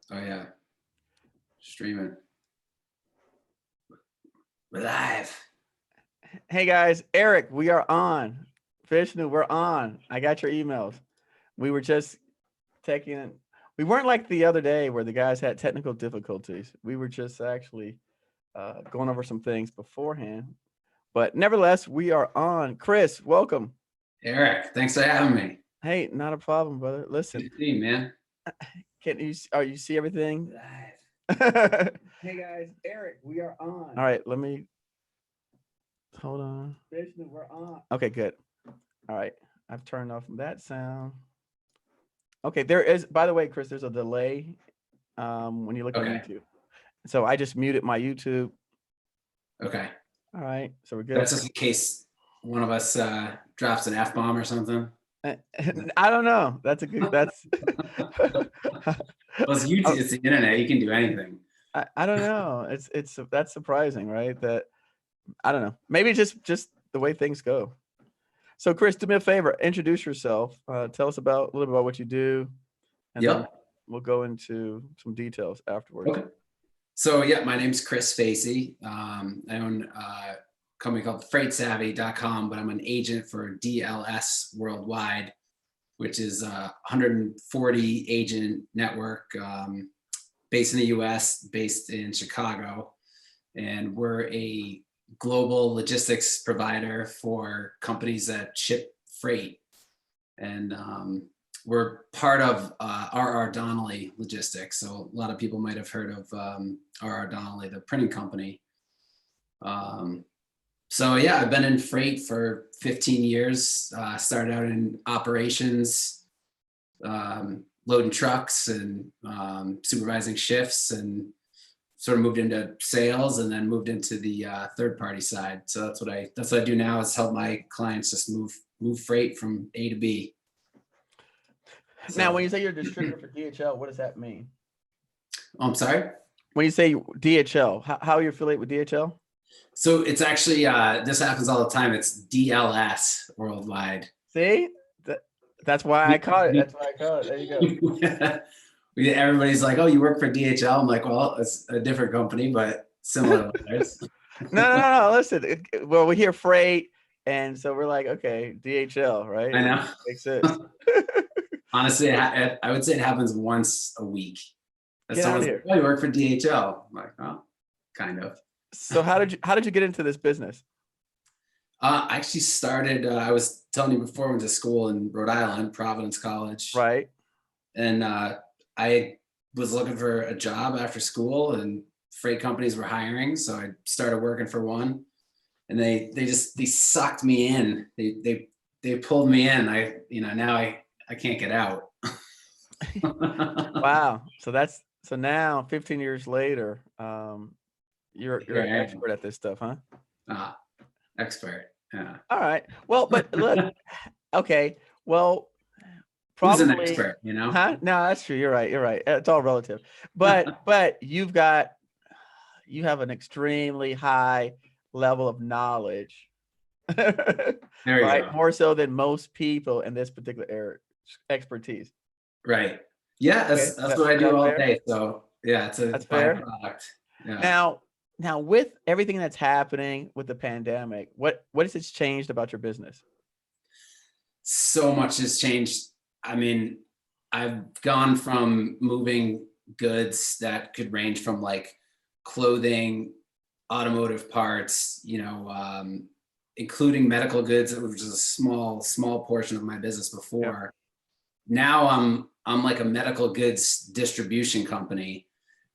Oh yeah, streaming. We're live. Hey guys, Eric, we are on. Vishnu, we're on. I got your emails. We were just taking. We weren't like the other day where the guys had technical difficulties. We were just actually going over some things beforehand. But nevertheless, we are on. Chris, welcome. Eric, thanks for having me. Hey, not a problem, brother. Good Listen, to see you, man. can you? Are you see everything? Live. Hey guys, Eric, we are on. All right, let me hold on. Vishnu, we're on. Okay, good. All right, I've turned off that sound. Okay, there is. By the way, Chris, there's a delay when you look on Okay. YouTube. So I just muted my YouTube. Okay. All right, so we're good. That's just in case one of us drops an F-bomb or something. I don't know. That's a good. That's. Well, it's YouTube. It's the internet. You can do anything. I don't know. It's that's surprising, right? That I don't know. Maybe just the way things go. So, Chris, do me a favor. Introduce yourself. Tell us about a little bit about what you do, and then Yep. we'll go into some details afterwards. Okay. So yeah, my name's Chrisfacey. I own a company called Freightsavvy.com, but I'm an agent for DLS Worldwide, which is a 140 agent network based in the US, based in Chicago. And we're a global logistics provider for companies that ship freight. And we're part of R.R. Donnelley Logistics. So a lot of people might have heard of R.R. Donnelley, the printing company. So yeah, I've been in freight for 15 years. Started out in operations, loading trucks and supervising shifts, and sort of moved into sales, and then moved into the third party side. So that's what I do now, is help my clients just move freight from A to B. Now, So, when you say you're a distributor for DHL, what does that mean? I'm sorry. When you say DHL, how are you affiliate with DHL? So it's actually this happens all the time. It's DLS Worldwide. See, that's why I caught it. That's why I caught it. There you go. Everybody's like, "Oh, you work for DHL?" I'm like, "Well, it's a different company, but similar letters." No. Listen, well, we hear freight, and so we're like, okay, DHL, right? I know. Makes sense. Honestly, I would say it happens once a week. Get out of Someone's here. like, "Oh, you work for DHL?" I'm like, "Oh, kind of." So how did you get into this business? I actually started. I was telling you before, I went to school in Rhode Island, Providence College, Right. and I was looking for a job after school, and freight companies were hiring, so I started working for one, and they sucked me in. They pulled me in. Now I can't get out. Wow. So now 15 years later, you're an expert at this stuff, huh? Expert. Yeah. All right. Well, but look, okay. Well, Who's an probably, expert? huh? No, that's true. You're right. You're right. It's all relative. But you have an extremely high level of knowledge, There you right? go. More so than most people in this particular area expertise. Right. Yeah, Okay, that's what I do that's all fair. day. So yeah, it's a That's fair. byproduct. Yeah. Now, with everything that's happening with the pandemic, what has it changed about your business? So much has changed. I mean, I've gone from moving goods that could range from like clothing, automotive parts, including medical goods, which is a small portion of my business before. Now I'm like a medical goods distribution company.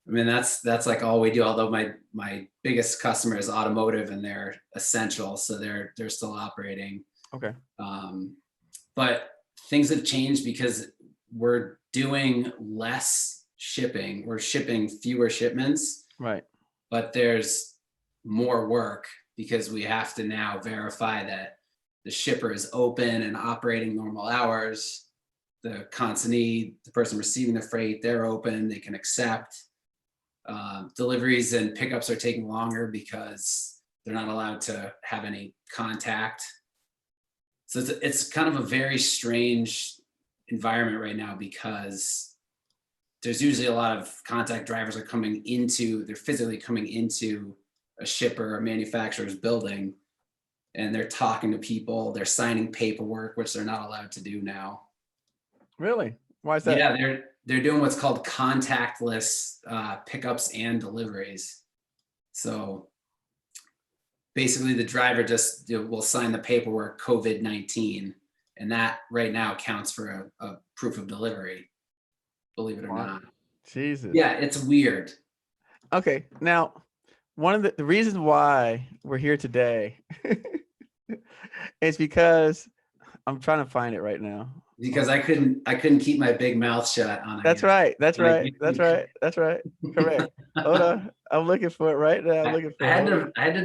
I mean, that's like all we do. Although my biggest customer is automotive, and they're essential, so they're still operating. Okay. But things have changed because we're doing less shipping. We're shipping fewer shipments, Right. but there's more work because we have to now verify that the shipper is open and operating normal hours. The consignee, the person receiving the freight, they're open, they can accept. Deliveries and pickups are taking longer because they're not allowed to have any contact. So it's kind of a very strange environment right now because there's usually a lot of contact drivers are they're physically coming into a shipper or manufacturer's building, and they're talking to people, they're signing paperwork, which they're not allowed to do now. Really? Why is that? Yeah, they're doing what's called contactless pickups and deliveries. So basically the driver just will sign the paperwork COVID-19, and that right now counts for a proof of delivery, believe it or Wow. not. Jesus. Yeah, it's weird. Okay, now one of the reasons why we're here today is because I'm trying to find it right now. Because I couldn't keep my big mouth shut on it. That's right. That's Like, right. That's right. That's right. Correct. Hold on. I'm looking for it right now. I'm looking for it. I had to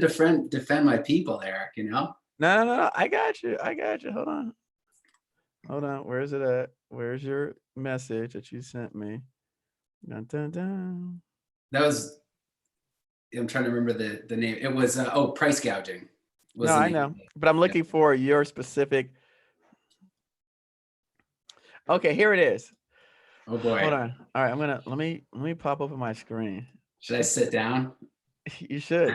defend my people, Eric, you know? No. I got you. I got you. Hold on. Hold on. Where is it at? Where's your message that you sent me? Dun, dun, dun. That was, I'm trying to remember the name. It was price gouging. No, I know, but I'm looking for your specific. Okay, here it is. Oh boy. Hold on. All right, let me pop open my screen. Should I sit down? You should.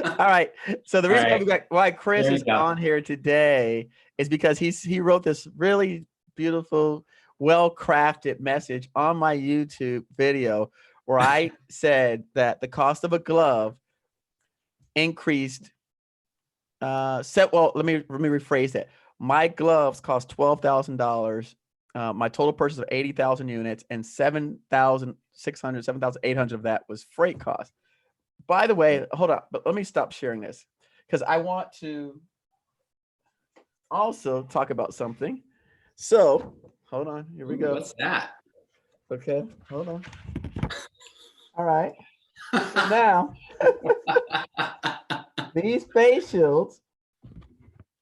All right. So the reason why Chris is on here today is because he wrote this really beautiful, well-crafted message on my YouTube video where I said that the cost of a glove increased. Let me rephrase that. My gloves cost $12,000. My total purchase of 80,000 units, and 7,600, 7,800 of that was freight cost. By the way, hold on, but let me stop sharing this because I want to also talk about something. So hold on, here we go. What's that? Okay, hold on. All right. So now these face shields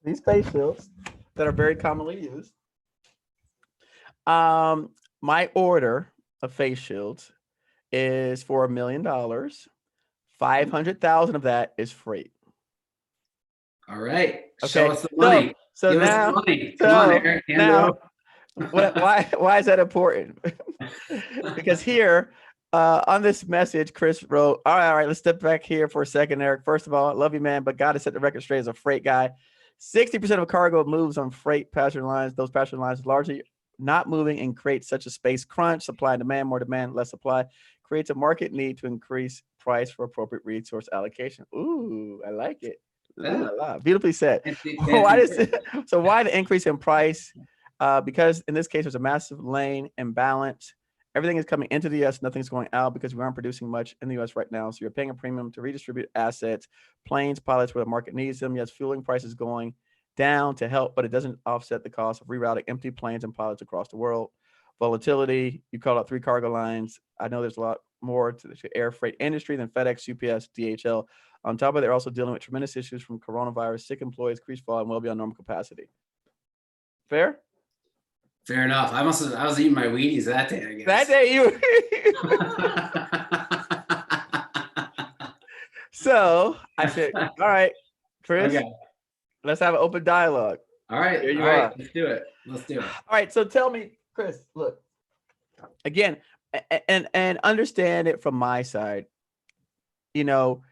that are very commonly used. My order of face shields is for $1 million. 500,000 of that is freight. All right. Okay. Show us the money. So Give now, us the money. Come on, Eric. now, why is that important? Because here on this message, Chris wrote, all right, let's step back here for a second, Eric. First of all, I love you, man, but got to set the record straight as a freight guy. 60% of cargo moves on freight passenger lines. Those passenger lines largely not moving and create such a space crunch, supply and demand, more demand, less supply, creates a market need to increase price for appropriate resource allocation. Ooh, I like it. Yeah. Beautifully said. So why the increase in price? Because in this case, there's a massive lane imbalance. Everything is coming into the US, nothing's going out because we aren't producing much in the US right now. So you're paying a premium to redistribute assets, planes, pilots where the market needs them. Yes, fueling prices going down to help, but it doesn't offset the cost of rerouting empty planes and pilots across the world. Volatility, you call out 3 cargo lines. I know there's a lot more to the air freight industry than FedEx, UPS, DHL. On top of it, they're also dealing with tremendous issues from coronavirus, sick employees, crease fall, and well beyond normal capacity. Fair? Fair enough. I was eating my Wheaties that day, I guess. That day you. So I said, all right, Chris, okay, let's have an open dialogue. All right. Here you are. Let's do it. Let's do it. All right. So tell me, Chris, look, again, and understand it from my side. You know,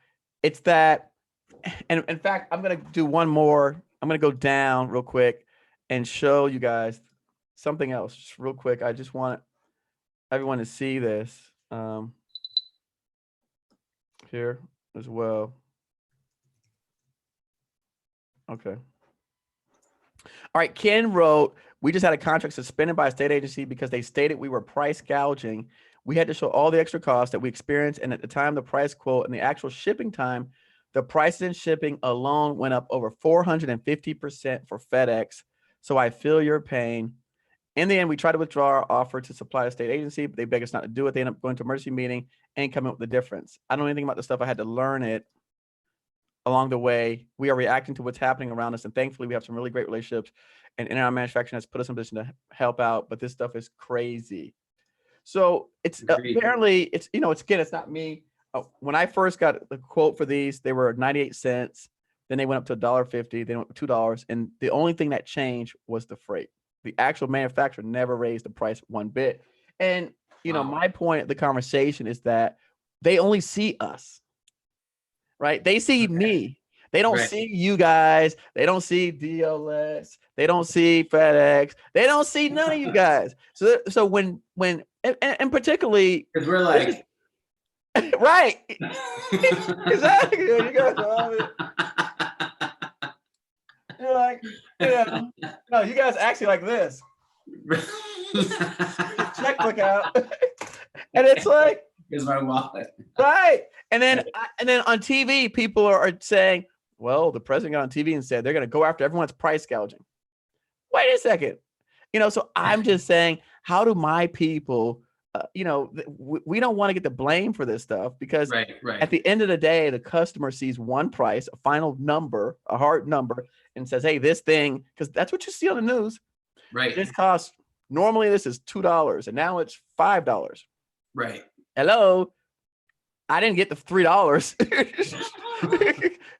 it's that, and in fact, I'm going to do one more. I'm going to go down real quick and show you guys something else just real quick. I just want everyone to see this here as well. Okay. All right. Ken wrote, we just had a contract suspended by a state agency because they stated we were price gouging. We had to show all the extra costs that we experienced. And at the time, the price quote and the actual shipping time, the prices in shipping alone went up over 450% for FedEx. So I feel your pain. In the end, we tried to withdraw our offer to supply a state agency, but they begged us not to do it. They ended up going to emergency meeting and coming up with the difference. I don't know anything about the stuff. I had to learn it along the way. We are reacting to what's happening around us. And thankfully, we have some really great relationships. And in our manufacturing has put us in a position to help out. But this stuff is crazy. So it's apparently, it's, you know, it's not me. When I first got the quote for these, they were 98 cents. Then they went up to $1.50. They went up to $2. And the only thing that changed was the freight. The actual manufacturer never raised the price one bit. And, you know, Wow. my point of the conversation is that they only see us, right? They see me. They don't Right. see you guys. They don't see DLS. They don't see FedEx. They don't see none of you guys. So when and particularly, Because we're like, right? Exactly. You guys are You're like, you know, no, you guys actually like this. Checkbook out, and it's like, here's my wallet. right. And then on TV, people are saying, well, the president got on TV and said they're going to go after everyone's price gouging. Wait a second. You know, so I'm just saying, how do my people, you know, we don't want to get the blame for this stuff because Right. at the end of the day, the customer sees one price, a final number, a hard number, and says, hey, this thing, because that's what you see on the news. Right. This costs, normally this is $2 and now it's $5. Right. Hello. I didn't get the $3.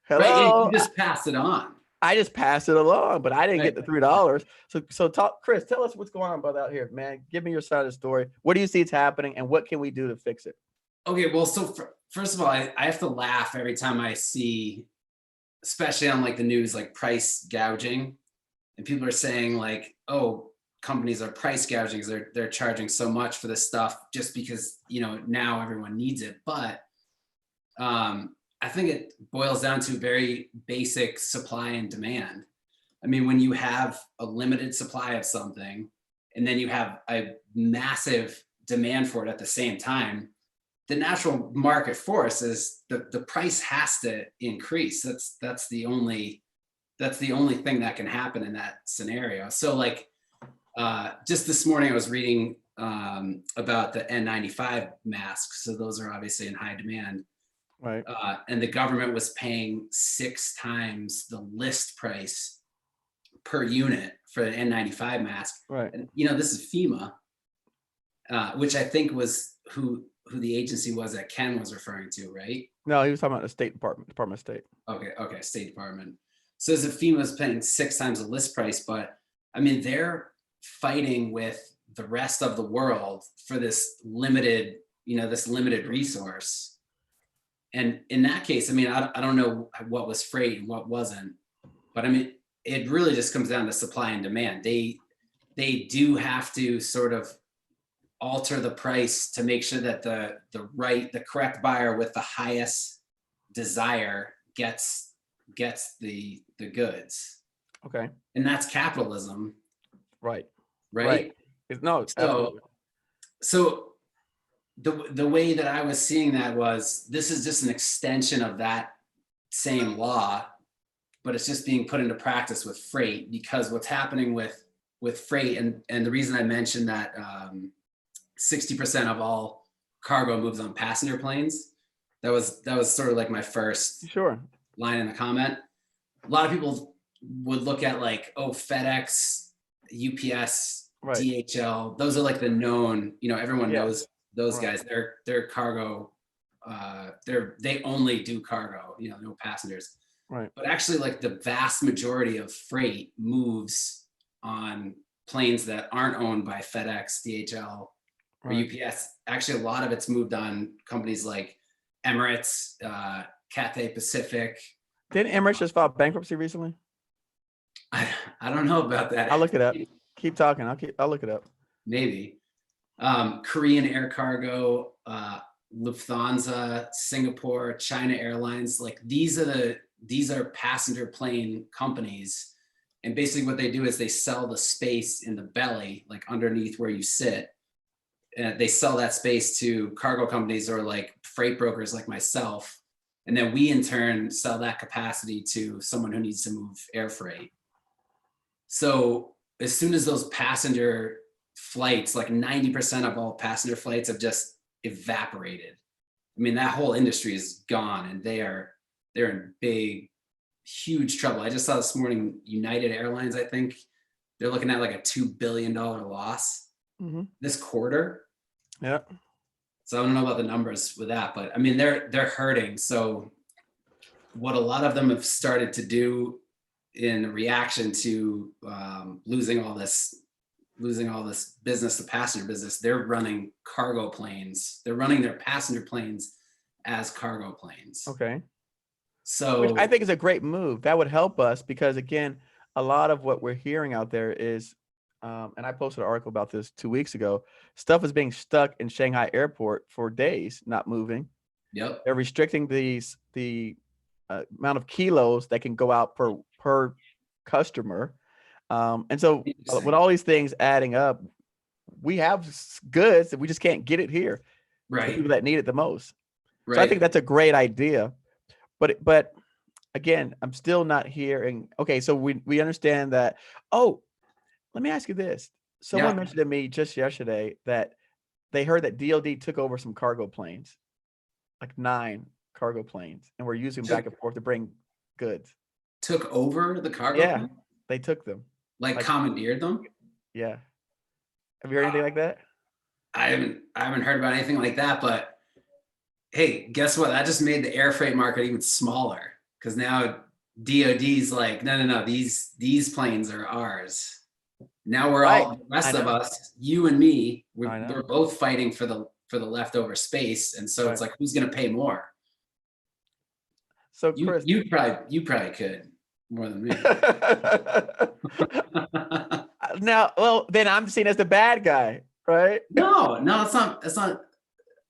Hello. Right. You just pass it on. I just passed it along, but I didn't get the $3. So talk, Chris, tell us what's going on about out here, man. Give me your side of the story. What do you see it's happening and what can we do to fix it? Okay. Well, so first of all, I have to laugh every time I see, especially on like the news, like price gouging, and people are saying like, oh, companies are price gouging because they're charging so much for this stuff just because, you know, now everyone needs it. But I think it boils down to very basic supply and demand. I mean, when you have a limited supply of something and then you have a massive demand for it at the same time, the natural market force is the price has to increase. That's the only thing that can happen in that scenario. So like just this morning I was reading about the N95 masks. So those are obviously in high demand. Right. And the government was paying 6 times the list price per unit for an N95 mask. Right. And, you know, this is FEMA, which I think was who the agency was that Ken was referring to, right? No, he was talking about the State Department of State. Okay, State Department. So as if FEMA was paying 6 times the list price, but I mean, they're fighting with the rest of the world for this limited resource. And in that case, I mean, I don't know what was freight and what wasn't, but I mean, it really just comes down to supply and demand. They do have to sort of alter the price to make sure that the correct buyer with the highest desire gets the goods. Okay. And that's capitalism. Right. Right. No. So the way that I was seeing that was, this is just an extension of that same law, but it's just being put into practice with freight, because what's happening with freight, and the reason I mentioned that 60% of all cargo moves on passenger planes, that was sort of like my first line in the comment. A lot of people would look at like, oh, FedEx, UPS, right. DHL, those are like the known, you know, everyone knows those right. guys. They're cargo, they only do cargo, you know, no passengers. Right. But actually, like the vast majority of freight moves on planes that aren't owned by FedEx, DHL, or UPS. Actually, a lot of it's moved on companies like Emirates, Cathay Pacific. Didn't Emirates just file bankruptcy recently? I don't know about that. I'll look it up. Keep talking. I'll look it up. Maybe. Korean Air Cargo, Lufthansa, Singapore, China Airlines, like these are passenger plane companies. And basically what they do is they sell the space in the belly, like underneath where you sit. And they sell that space to cargo companies or like freight brokers like myself. And then we in turn sell that capacity to someone who needs to move air freight. So as soon as those passenger flights, like 90% of all passenger flights have just evaporated. I mean, that whole industry is gone, and they're in big, huge trouble. I just saw this morning, United Airlines, I think they're looking at like a $2 billion loss this quarter. Yeah. So I don't know about the numbers with that, but I mean, they're hurting. So what a lot of them have started to do in reaction to losing all this losing all this business to passenger business, they're running cargo planes. They're running their passenger planes as cargo planes. Okay. Which So I think is a great move. That would help us because, again, a lot of what we're hearing out there is, and I posted an article about this 2 weeks ago, stuff is being stuck in Shanghai airport for days, not moving. yep. They're restricting the amount of kilos that can go out per customer. And so with all these things adding up, we have goods that we just can't get it here to Right. people that need it the most. Right. So I think that's a great idea. But again, I'm still not hearing. Okay, so we understand that. Oh, let me ask you this. Someone mentioned to me just yesterday that they heard that DoD took over some cargo planes, like 9 cargo planes, and we're using them back and forth to bring goods. Took over the cargo Yeah, plane? they took them. Like commandeered them? Yeah. Have you heard anything like that? I haven't heard about anything like that, but hey, guess what? That just made the air freight market even smaller because now DoD's like, no, these planes are ours. Now we're all, the rest of us, you and me, we're both fighting for the leftover space, and so it's like, who's going to pay more? So Chris, you probably could more than me. Now, well, then I'm seen as the bad guy, right? No, it's not.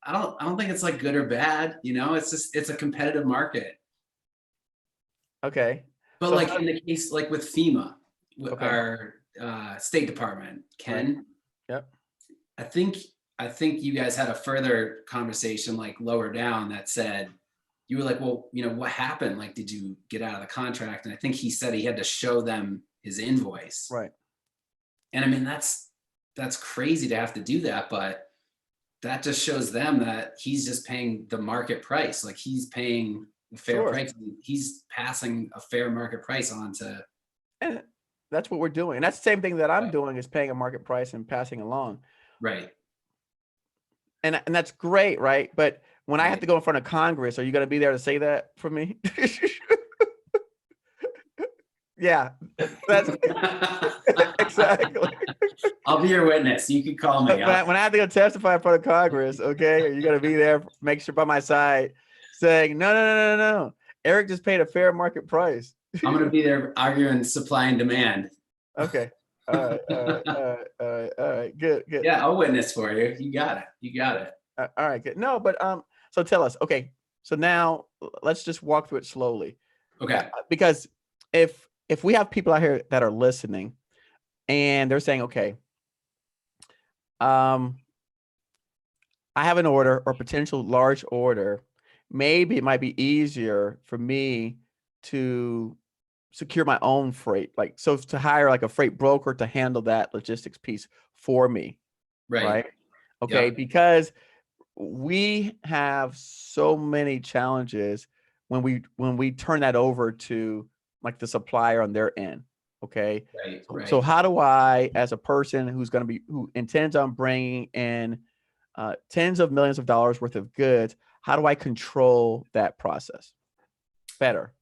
I don't think it's like good or bad. It's a competitive market. Okay. But so like in the case, like with FEMA, our State Department, Ken. Right. Yep. I think you guys had a further conversation like lower down that said, you were like, well, what happened? Like, did you get out of the contract? And I think he said he had to show them his invoice. Right. And I mean, that's crazy to have to do that, but that just shows them that he's just paying the market price. Like he's paying a fair price. He's passing a fair market price on to. And that's what we're doing. And that's the same thing that I'm doing, is paying a market price and passing along. Right. And that's great, right? But when I have to go in front of Congress, are you going to be there to say that for me? Yeah, that's exactly. I'll be your witness. You can call me. When I have to go testify in front of Congress, okay, are you going to be there, make sure by my side, saying, no. Eric just paid a fair market price. I'm going to be there arguing supply and demand. Okay. All right. Good. Yeah, I'll witness for you. You got it. All right, good. No, but so tell us. Okay, so now let's just walk through it slowly. Okay. Because if we have people out here that are listening and they're saying, okay, I have an order or potential large order, maybe it might be easier for me to secure my own freight, so to hire like a freight broker to handle that logistics piece for me. Right. Okay. Yep. Because we have so many challenges when we turn that over to like the supplier on their end. Okay. Right. So how do I, as a person who intends on bringing in tens of millions of dollars worth of goods, how do I control that process better?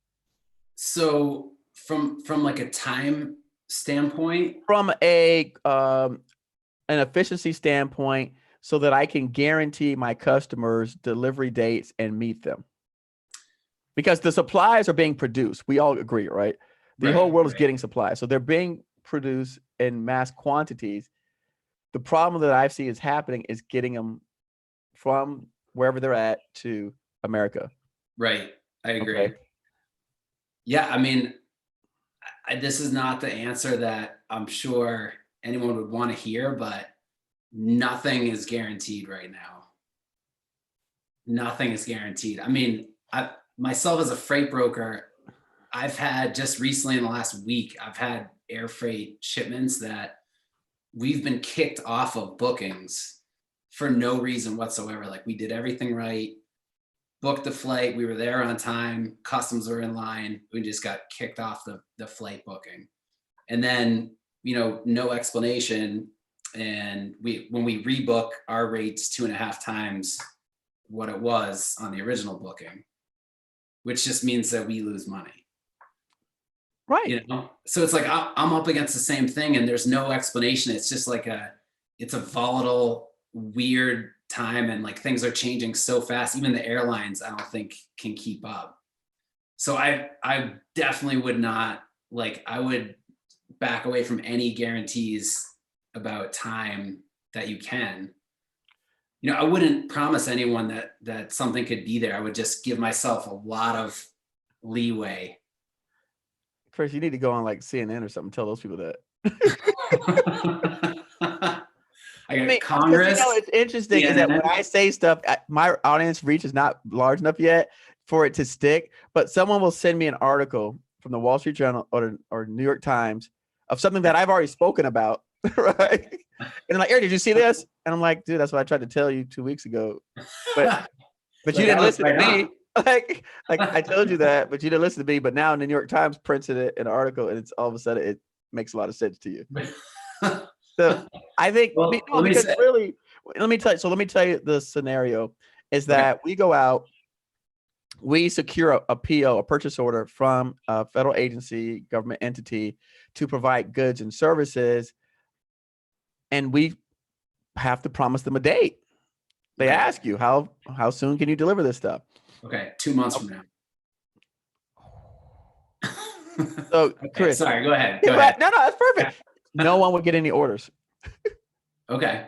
So from like a time standpoint, from an efficiency standpoint, so that I can guarantee my customers delivery dates and meet them. Because the supplies are being produced. We all agree, right? The whole world is getting supplies. So they're being produced in mass quantities. The problem that I see is happening is getting them from wherever they're at to America. Right. I agree. Okay. Yeah. I mean, this is not the answer that I'm sure anyone would want to hear, but nothing is guaranteed right now. Nothing is guaranteed. I mean, myself as a freight broker, I've had just recently in the last week, I've had air freight shipments that we've been kicked off of bookings for no reason whatsoever. Like we did everything right, booked the flight, we were there on time, customs were in line, we just got kicked off the flight booking. And then, no explanation. And when we rebook, our rate's 2.5 times what it was on the original booking, which just means that we lose money. Right. So it's like I'm up against the same thing, and there's no explanation. It's just like it's a volatile, weird time, and like things are changing so fast. Even the airlines, I don't think can keep up. So I definitely would not, like, I would back away from any guarantees about time that you can. I wouldn't promise anyone that something could be there. I would just give myself a lot of leeway. Chris, you need to go on like CNN or something. Tell those people that. I got Congress. It's interesting is that when I say stuff, my audience reach is not large enough yet for it to stick. But someone will send me an article from the Wall Street Journal or New York Times of something that I've already spoken about, right? And they're like, Eric, did you see this? And I'm like, dude, that's what I tried to tell you 2 weeks ago. But you didn't listen to me. Like I told you that, but you didn't listen to me. But now the New York Times printed it in an article, and it's all of a sudden it makes a lot of sense to you. So I think because really, let me tell you the scenario is that we go out, we secure a PO, a purchase order from a federal agency, government entity to provide goods and services, and we have to promise them a date. They ask you how soon can you deliver this stuff? Okay, 2 months from now. So, okay, Chris, sorry, go ahead. No, that's perfect. No one would get any orders. Okay.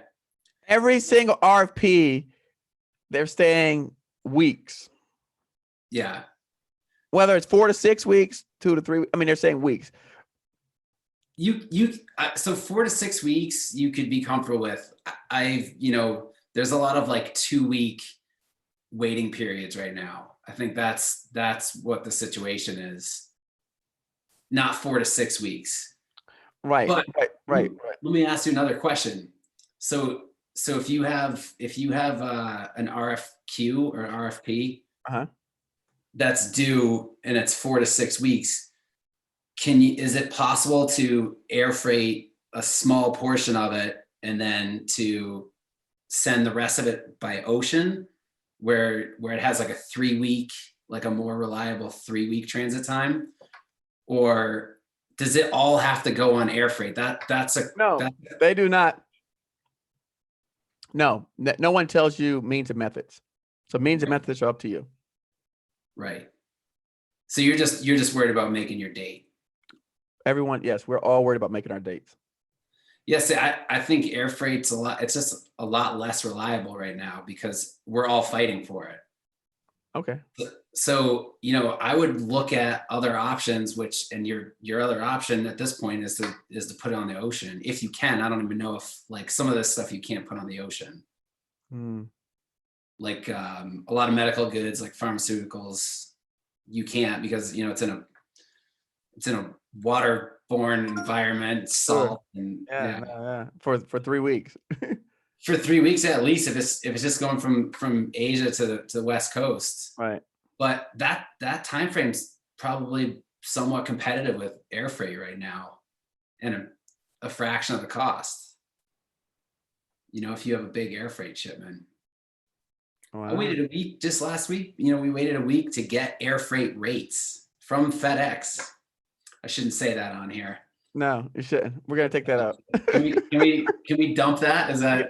Every single RFP, they're staying weeks. Yeah. Whether it's 4 to 6 weeks, 2 to 3. I mean, they're saying weeks. So 4 to 6 weeks, you could be comfortable with. There's a lot of like 2-week waiting periods right now. I think that's what the situation is. Not 4 to 6 weeks. Right. But right. Let me ask you another question. So if you have an RFQ or RFP that's due and it's 4 to 6 weeks, is it possible to air freight a small portion of it and then to send the rest of it by ocean, where it has like a 3-week, like a more reliable 3-week transit time? Or does it all have to go on air freight? They do not. No one tells you means and methods. So means and methods are up to you. Right. So you're just worried about making your date. Everyone, yes, we're all worried about making our dates. Yes, I think air freight's it's just a lot less reliable right now because we're all fighting for it. Okay. So, I would look at other options, and your other option at this point is to put it on the ocean if you can. I don't even know if like some of this stuff you can't put on the ocean. Like a lot of medical goods, like pharmaceuticals, you can't because it's in a waterborne environment, salt, and for 3 weeks. For 3 weeks at least, if it's just going from Asia to the West Coast, right? But that time frame's probably somewhat competitive with air freight right now, and a fraction of the cost. If you have a big air freight shipment. Wow. I waited a week just last week. We waited a week to get air freight rates from FedEx. I shouldn't say that on here. No, you shouldn't. We're gonna take that out. Can we dump that? Is that?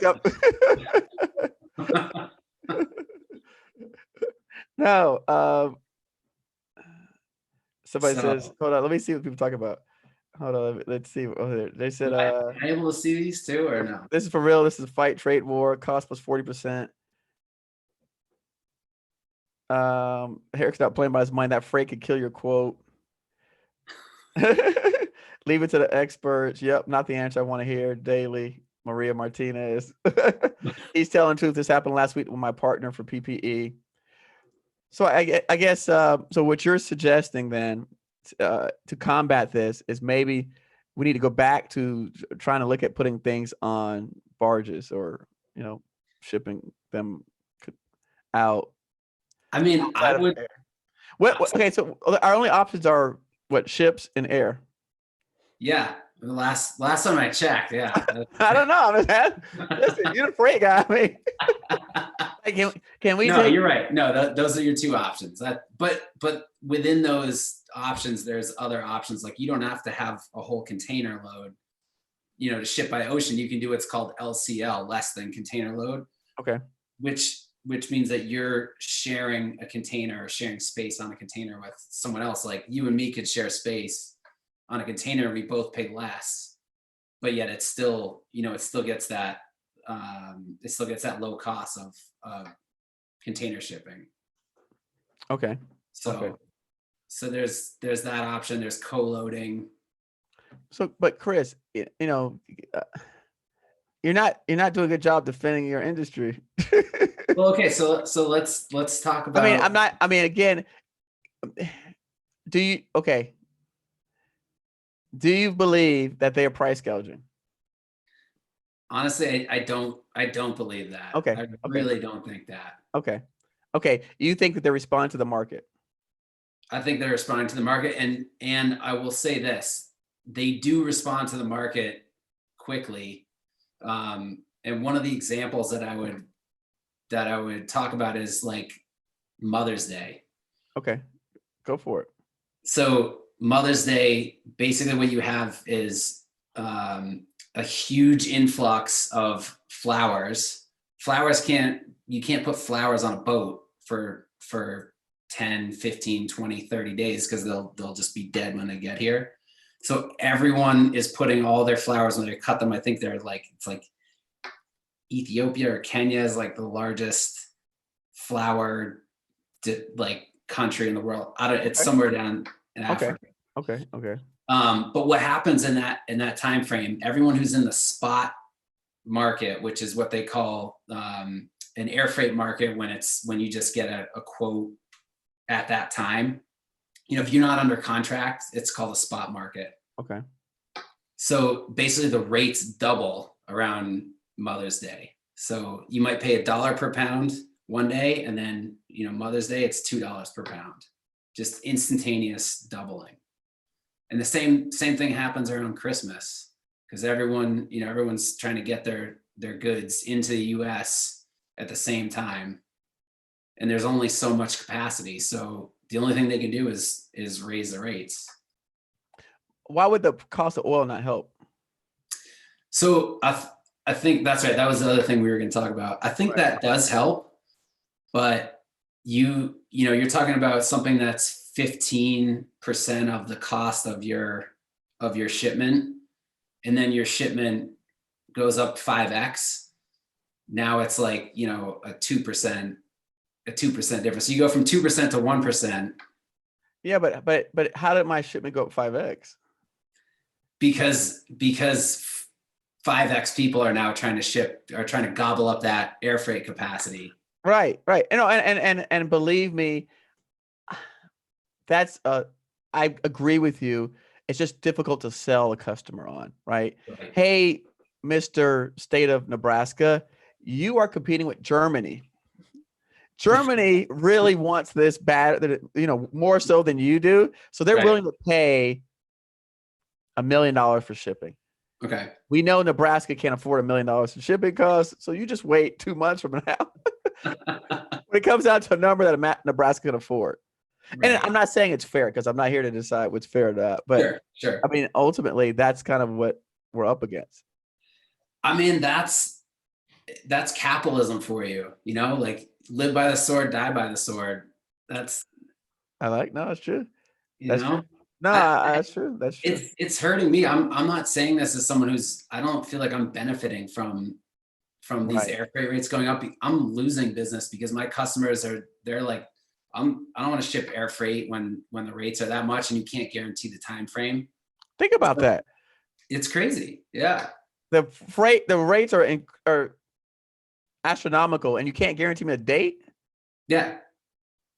No. Somebody says, hold on. Let me see what people talk about. Hold on. Let's see. Oh, they said, am I able to see these too or no? This is for real. This is a fight trade war. Cost plus 40%. Eric's not playing by his mind. That freight could kill your quote. Leave it to the experts. Yep, not the answer I want to hear. Daily. Maria Martinez. He's telling the truth. This happened last week with my partner for PPE. So I guess so what you're suggesting then to combat this is maybe we need to go back to trying to look at putting things on barges or shipping them out. I mean, I would. Okay, so our only options are what, ships and air. Yeah. The last time I checked, yeah. I don't know. Listen, you're the freight guy. Can we? No, you're right. No, those are your two options. But within those, options. There's other options. Like you don't have to have a whole container load, to ship by ocean. You can do what's called LCL, less than container load. Okay. Which means that you're sharing a container or sharing space on a container with someone else. Like you and me could share space on a container. We both pay less, but yet it's still, it still gets that low cost of container shipping. Okay. So, okay. So there's that option. There's co-loading. So, but Chris, you're not doing a good job defending your industry. Well, okay, so let's talk about. Again, do you believe that they are price gouging? Honestly, I don't believe that. Okay. I really don't think that. Okay. You think that they respond to the market? I think they're responding to the market, and I will say this: they do respond to the market quickly. And one of the examples that I would talk about is like Mother's Day. Okay, go for it. So Mother's Day, basically what you have is a huge influx of flowers. You can't put flowers on a boat for 10, 15, 20, 30 days because they'll just be dead when they get here. So everyone is putting all their flowers when they cut them. I think they're like, it's like Ethiopia or Kenya is like the largest flower country in the world. It's somewhere down in Africa. Okay. But what happens in that time frame, everyone who's in the spot market, which is what they call an air freight market, when you just get a quote at that time, if you're not under contract, it's called a spot market. Okay. So basically the rates double around Mother's Day. So you might pay $1 per pound one day, and then Mother's Day it's $2 per pound, just instantaneous doubling. And the same thing happens around Christmas because everyone's trying to get their goods into the US at the same time. And there's only so much capacity. So the only thing they can do is raise the rates. Why would the cost of oil not help? So I think that's right. That was the other thing we were going to talk about. I think that does help, but you're talking about something that's 15% of the cost of your shipment, and then your shipment goes up 5x. Now it's like a 2% difference. So you go from 2% to 1%. Yeah, but how did my shipment go up 5x? Because 5x people are now trying to gobble up that air freight capacity. Right. And believe me, I agree with you. It's just difficult to sell a customer on, right? Hey, Mr. State of Nebraska, you are competing with Germany. Germany really wants this bad, more so than you do. So they're willing to pay $1 million for shipping. Okay. We know Nebraska can't afford $1 million in shipping costs. So you just wait 2 months from now. When it comes out to a number that Nebraska can afford. Right. And I'm not saying it's fair because I'm not here to decide what's fair or not. But sure. Ultimately, that's kind of what we're up against. That's capitalism for you, like live by the sword, die by the sword. No, it's true. That's true. No, that's true. That's true. It's hurting me. I'm not saying this as someone I don't feel like I'm benefiting from these air freight rates going up. I'm losing business because my customers they're like, I don't want to ship air freight when the rates are that much and you can't guarantee the time frame. Think about that. It's crazy. Yeah. The rates are astronomical and you can't guarantee me a date. Yeah.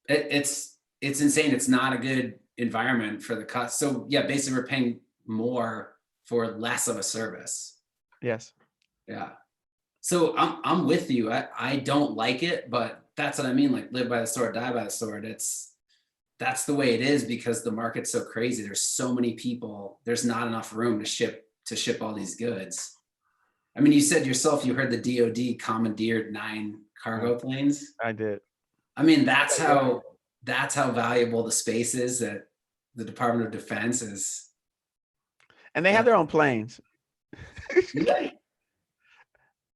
It's insane. It's not a good environment for the cost. So yeah, basically we're paying more for less of a service. Yes. Yeah. So I'm with you. I don't like it, but that's what I mean. Like live by the sword, die by the sword. That's the way it is because the market's so crazy. There's so many people. There's not enough room to ship all these goods. I mean, you said yourself, you heard the DoD commandeered 9 cargo planes. I did. I mean, that's how valuable the space is that the Department of Defense is. And they have their own planes. Yeah.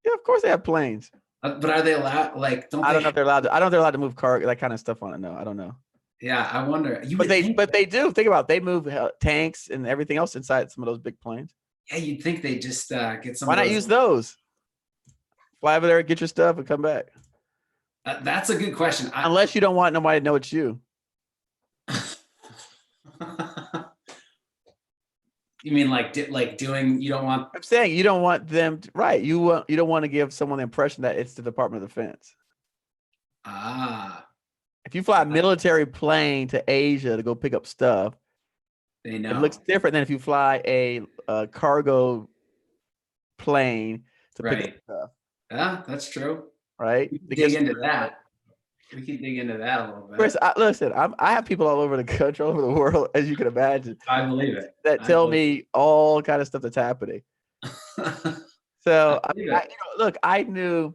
Yeah, of course they have planes. But are they allowed? Like, I don't know if they're allowed to. I don't know if they're allowed to move cargo, that kind of stuff on it. No, I don't know. Yeah, I wonder. But they do. Think about it. They move tanks and everything else inside some of those big planes. Yeah, you'd think they just get some. Why not use those? Fly over there, get your stuff, and come back. That's a good question. Unless you don't want nobody to know it's you. You mean like doing? You don't want? I'm saying you don't want them to, right? You don't want to give someone the impression that it's the Department of Defense. Ah. If you fly a military plane to Asia to go pick up stuff, they know it looks different than if you fly a cargo plane to pick up stuff. Yeah, that's true. Right? We can dig into that. We can dig into that a little bit. Chris, listen, I have people all over the country, all over the world, as you can imagine. I believe it. That tell me all kind of stuff that's happening. So, look, I knew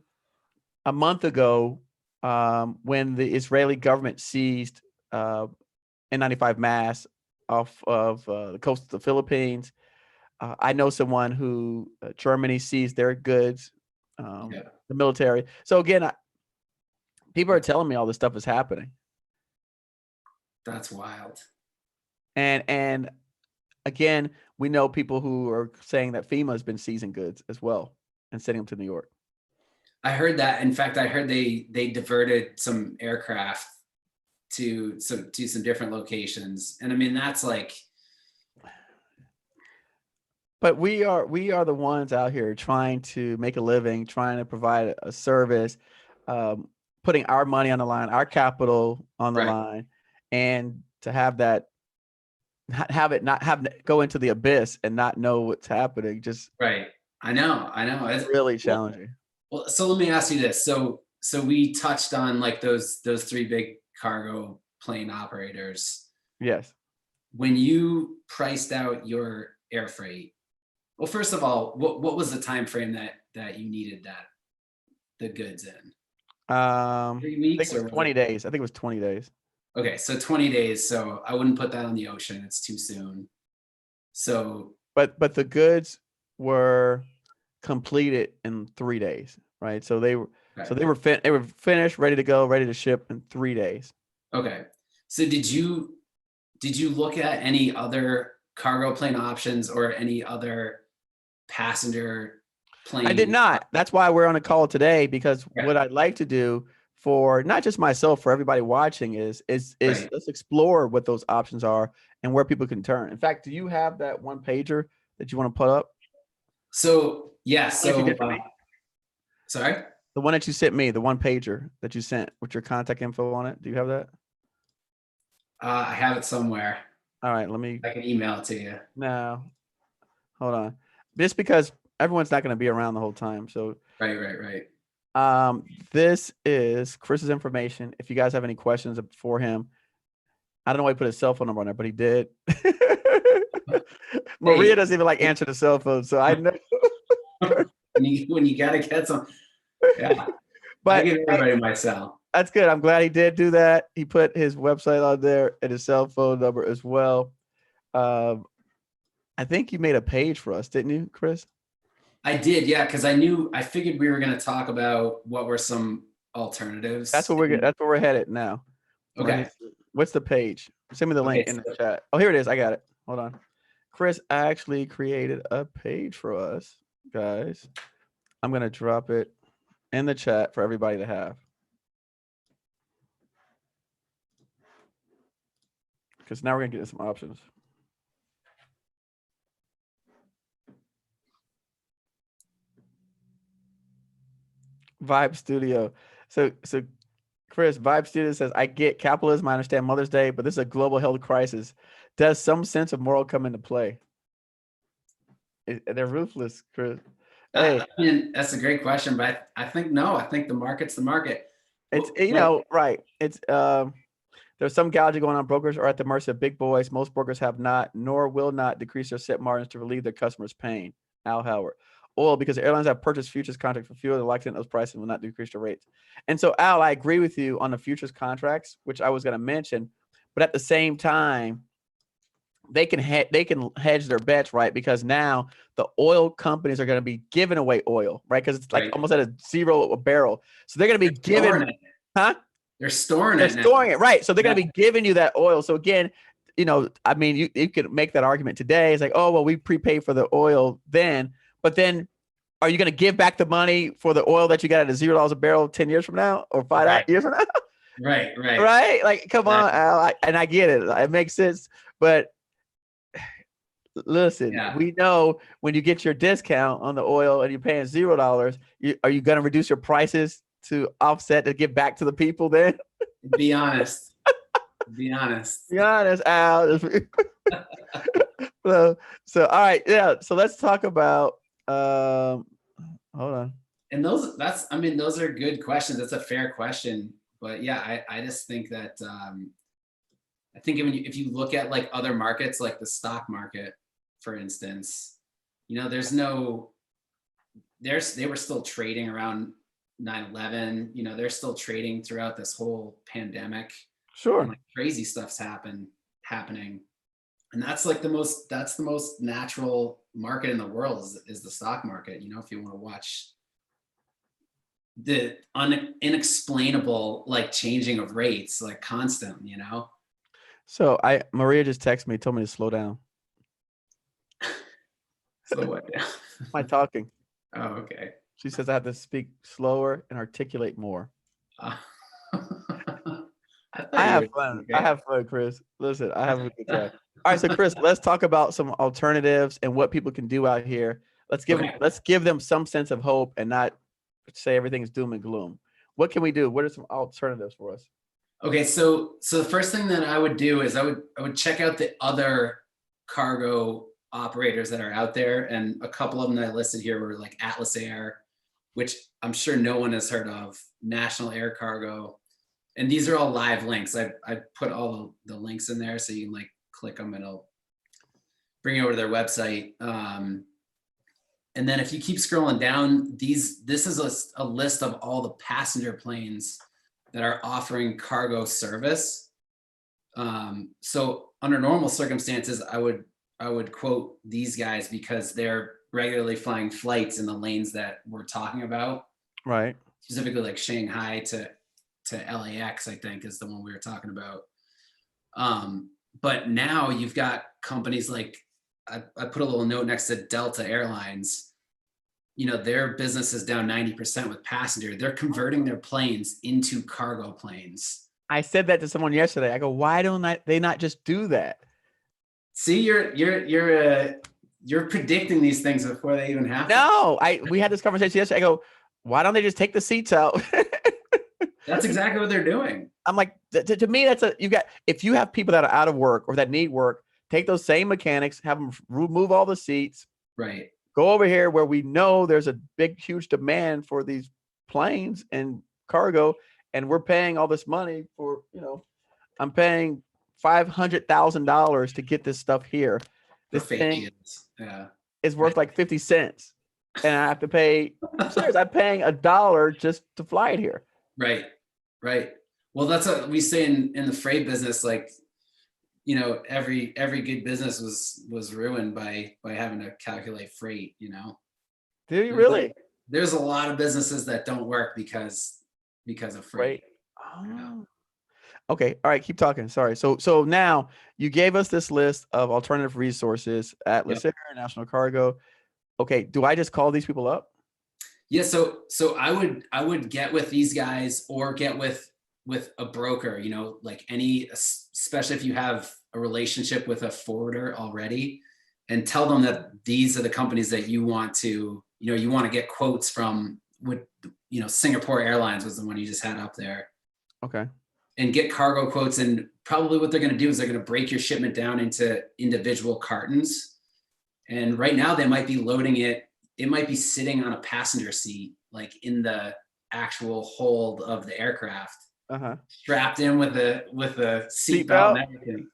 a month ago when the Israeli government seized N95 masks off of the coast of the Philippines. I know someone who Germany seized their goods, the military. So again, people are telling me all this stuff is happening. That's wild. And again, we know people who are saying that FEMA has been seizing goods as well and sending them to New York. I heard that. In fact, I heard they diverted some aircraft to some different locations. And I mean, that's like. But we are the ones out here trying to make a living, trying to provide a service, putting our money on the line, our capital on the line, and to have that, not go into the abyss and not know what's happening. Just right. I know. It's really challenging. Well, so let me ask you this. So we touched on like those three big cargo plane operators. Yes. When you priced out your air freight, well, first of all, what was the time frame that you needed the goods in? 3 weeks or 20 days. I think it was 20 days. Okay, so 20 days. So I wouldn't put that on the ocean. It's too soon. So, but the goods were completed in 3 days, right? So they were finished, ready to go, ready to ship in 3 days. Okay. So did you look at any other cargo plane options or any other passenger plane? I did not. That's why we're on a call today, because what I'd like to do for not just myself, for everybody watching is let's explore what those options are and where people can turn. In fact, do you have that one pager that you want to put up? So sorry? The one that you sent me, the one pager that you sent with your contact info on it. Do you have that? I have it somewhere. All right, I can email it to you. No, hold on. Just because everyone's not going to be around the whole time. So right. This is Chris's information. If you guys have any questions for him, I don't know why he put his cell phone number on there, but he did. Maria doesn't even like answer the cell phone, so I know. when you gotta get some, but I give everybody my cell. That's good. I'm glad he did do that. He put his website on there and his cell phone number as well. I think you made a page for us, didn't you, Chris? I did, yeah, because I figured we were going to talk about what were some alternatives. That's where we're headed now. Okay. What's the page? Send me the link in the chat. Oh, here it is. I got it. Hold on. Chris actually created a page for us, guys. I'm going to drop it in the chat for everybody to have. Because now we're going to get some options. Vibe Studio. So Chris, Vibe Studio says, I get capitalism. I understand Mother's Day, but this is a global health crisis. Does some sense of moral come into play? They're ruthless, Chris. Hey, I mean, that's a great question, but I think no. I think the market's the market. It's right. It's there's some gouging going on. Brokers are at the mercy of big boys. Most brokers have not, nor will not, decrease their set margins to relieve their customers' pain. Al Howard. Oil, because the airlines have purchased futures contracts for fuel, they're locked in those prices will not decrease their rates. And so, Al, I agree with you on the futures contracts, which I was going to mention, but at the same time, they can hedge their bets, right? Because now the oil companies are going to be giving away oil, right? Because it's like almost at a $0 a barrel. So they're going to be giving, huh? They're storing They're it now. storing it, right? So they're going to be giving you that oil. So again, I mean, you could make that argument today. It's like, oh, well, we prepay for the oil then, but then are you going to give back the money for the oil that you got at $0 a barrel 10 years from now or 5 years from now? Right. Like, come on, Al. And I get it. It makes sense. But listen, we know when you get your discount on the oil and you're paying $0, are you going to reduce your prices to offset to give back to the people then? Be honest. Be honest, Al. So all right, yeah. So let's talk about. Hold on. And those are good questions. That's a fair question. But yeah, I just think that I think if you look at like other markets, like the stock market, for instance, they were still trading around 9/11. They're still trading throughout this whole pandemic. Sure. And like crazy stuff's happening. And that's like the most natural market in the world is the stock market. If you want to watch the inexplainable like changing of rates like constant. So Maria just texted me, told me to slow down. Slow what down? My talking. Oh, okay. She says I have to speak slower and articulate more. I have fun. Okay. I have fun, Chris. Listen, I have a good time. All right, so Chris, let's talk about some alternatives and what people can do out here. Let's give them some sense of hope and not say everything's doom and gloom. What can we do? What are some alternatives for us? Okay, so the first thing that I would do is I would check out the other cargo operators that are out there, and a couple of them that I listed here were like Atlas Air, which I'm sure no one has heard of, National Air Cargo, and these are all live links. I put all the links in there so you can like click them and it'll bring you over to their website. And then if you keep scrolling down, this is a list of all the passenger planes that are offering cargo service. So under normal circumstances, I would quote these guys because they're regularly flying flights in the lanes that we're talking about. Right. Specifically like Shanghai to LAX, I think is the one we were talking about. But now you've got companies like, I put a little note next to Delta Airlines. Their business is down 90% with passenger. They're converting their planes into cargo planes. I said that to someone yesterday. I go, why don't they not just do that? See, you're predicting these things before they even happen. No, we had this conversation yesterday. I go, why don't they just take the seats out? That's exactly what they're doing. I'm like, to me, if you have people that are out of work or that need work, take those same mechanics, have them remove all the seats. Right. Go over here where we know there's a big, huge demand for these planes and cargo, and we're paying all this money for, I'm paying $500,000 to get this stuff here. This thing is worth like 50 cents. And I have to pay, I'm serious, I'm paying $1 just to fly it here. Right. Well, that's what we say in the freight business. Like, every good business was ruined by having to calculate freight. Do you really? There's a lot of businesses that don't work because of freight. Oh. Okay. All right. Keep talking. Sorry. So now you gave us this list of alternative resources at Atlas Air, National Cargo. Okay. Do I just call these people up? Yeah. So I would get with these guys or get with a broker, like especially if you have a relationship with a forwarder already, and tell them that these are the companies that you want to get quotes from. Singapore Airlines was the one you just had up there. Okay. And get cargo quotes. And probably what they're going to do is they're going to break your shipment down into individual cartons. And right now they might be loading it. It might be sitting on a passenger seat, like in the actual hold of the aircraft, strapped in with a seat belt and everything.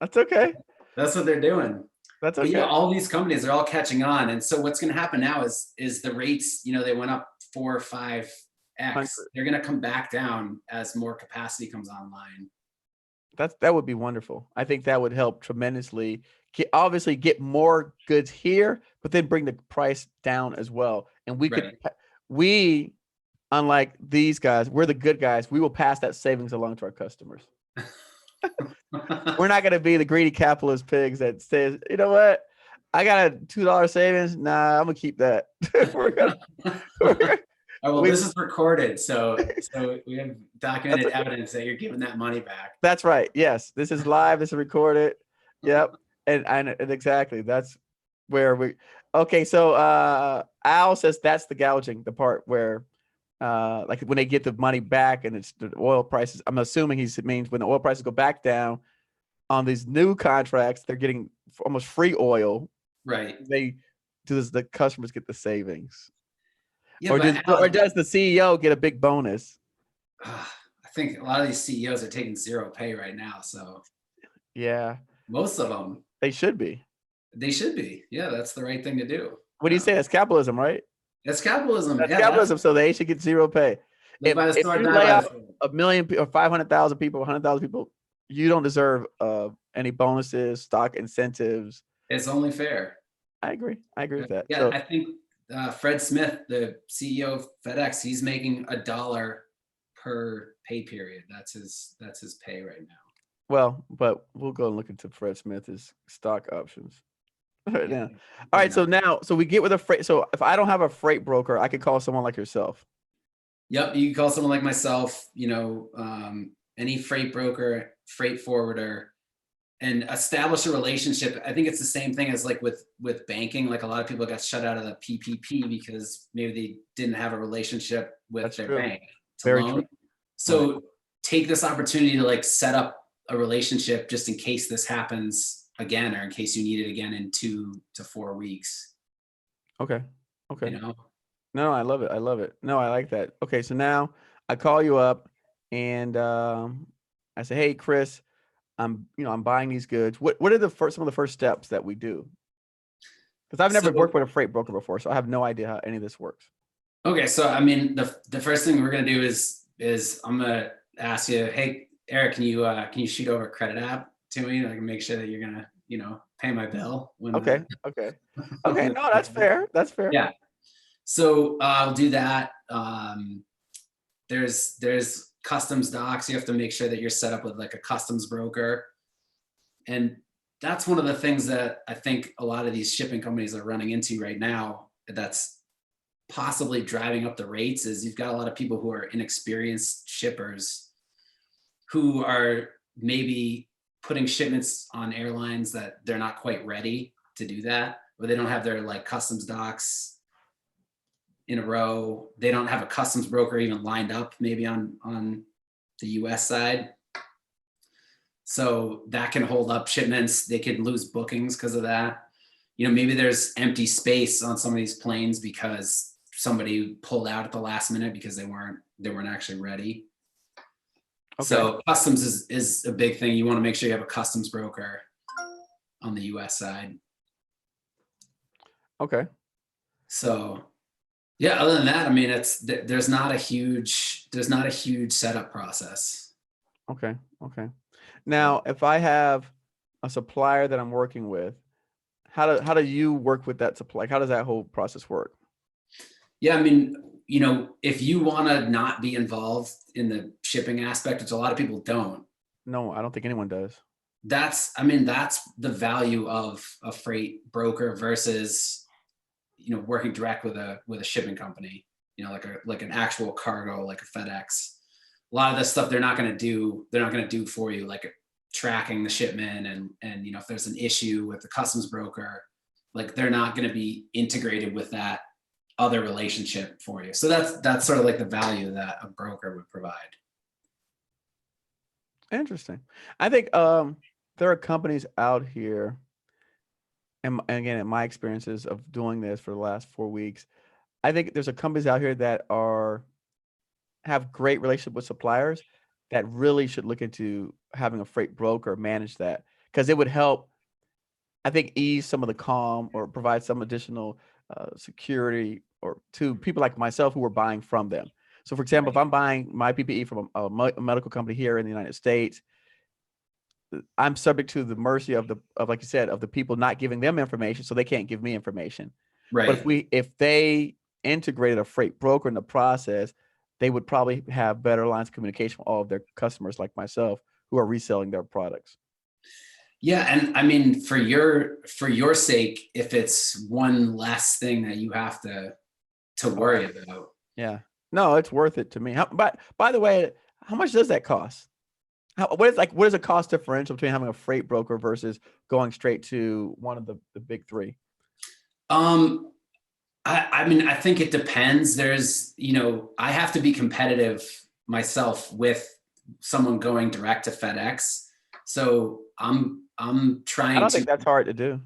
That's okay. That's what they're doing. That's okay. But all these companies are all catching on. And so what's going to happen now is the rates, they went up 4 or 5x. They're going to come back down as more capacity comes online. That would be wonderful. I think that would help tremendously. Obviously get more goods here, but then bring the price down as well. And Right. we, unlike these guys, we're the good guys. We will pass that savings along to our customers. We're not going to be the greedy capitalist pigs that says, you know what, I got a $2 savings. Nah, I'm gonna keep that. Oh, well, this is recorded, so we have documented evidence that you're giving that money back. That's right. Yes, this is live. This is recorded. Yep, and exactly that's where we. Okay, so Al says that's the gouging, the part where, like when they get the money back and it's the oil prices. I'm assuming he means when the oil prices go back down on these new contracts, they're getting almost free oil. Right. Does the customers get the savings? Yeah, or does the CEO get a big bonus? I think a lot of these CEOs are taking zero pay right now. So yeah, most of them. They should be. They should be. Yeah, that's the right thing to do. What do you say? That's capitalism, right? That's capitalism. That's capitalism. So they should get zero pay. If you lay out 1 million or 500,000 people, 100,000 people, you don't deserve any bonuses, stock incentives. It's only fair. I agree. I agree with that. Yeah, so, I think Fred Smith, the CEO of FedEx, he's making $1 per pay period. That's his pay right now. Well, but we'll go and look into Fred Smith's stock options right now. All right, so we get with a freight. So if I don't have a freight broker, I could call someone like yourself. Yep, you can call someone like myself. Any freight broker, freight forwarder, and establish a relationship. I think it's the same thing as like with banking. Like a lot of people got shut out of the PPP because maybe they didn't have a relationship with their bank to loan. True. So take this opportunity to like set up a relationship just in case this happens again, or in case you need it again in 2 to 4 weeks. Okay. No, I love it. No, I like that. Okay, so now I call you up and I say, hey, Chris, I'm buying these goods. What are some of the first steps that we do? Because I've never worked with a freight broker before, so I have no idea how any of this works. Okay, so I mean, the first thing we're gonna do is I'm gonna ask you, hey, Eric, can you shoot over a credit app to me? I can make sure that you're gonna pay my bill. Okay. No, that's fair. That's fair. Yeah. So I'll do that. There's customs docs. You have to make sure that you're set up with like a customs broker. And that's one of the things that I think a lot of these shipping companies are running into right now that's possibly driving up the rates is you've got a lot of people who are inexperienced shippers who are maybe putting shipments on airlines that they're not quite ready to do that, or they don't have their like customs docs in a row. They don't have a customs broker even lined up maybe on the US side. So that can hold up shipments. They could lose bookings because of that. Maybe there's empty space on some of these planes because somebody pulled out at the last minute because they weren't actually ready. Okay. So customs is a big thing. You want to make sure you have a customs broker on the US side. Okay. So yeah, other than that, I mean, there's not a huge setup process. Okay. Now, if I have a supplier that I'm working with, how do you work with that supply? How does that whole process work? Yeah, I mean, if you want to not be involved in the shipping aspect, which a lot of people don't. No, I don't think anyone does. That's the value of a freight broker versus working direct with a shipping company, like an actual cargo, like a FedEx. A lot of this stuff they're not going to do for you, like tracking the shipment and if there's an issue with the customs broker, like they're not going to be integrated with that other relationship for you. So that's sort of like the value that a broker would provide. Interesting. I think there are companies out here, and again, in my experiences of doing this for the last 4 weeks, I think there's companies out here that have great relationship with suppliers that really should look into having a freight broker manage that, because it would help, I think, ease some of the calm or provide some additional security or to people like myself who are buying from them. So for example, if I'm buying my PPE from a medical company here in the United States, I'm subject to the mercy of like you said, of the people not giving them information, so they can't give me information. But Right. if they integrated a freight broker in the process, they would probably have better lines of communication with all of their customers like myself who are reselling their products. Yeah, and I mean, for your sake, if it's one less thing that you have to worry about. Yeah. No, it's worth it to me. But by the way, how much does that cost? What is a cost differential between having a freight broker versus going straight to one of the big three? I mean, I think it depends. There's, I have to be competitive myself with someone going direct to FedEx. So I'm I trying don't to. think that's hard to do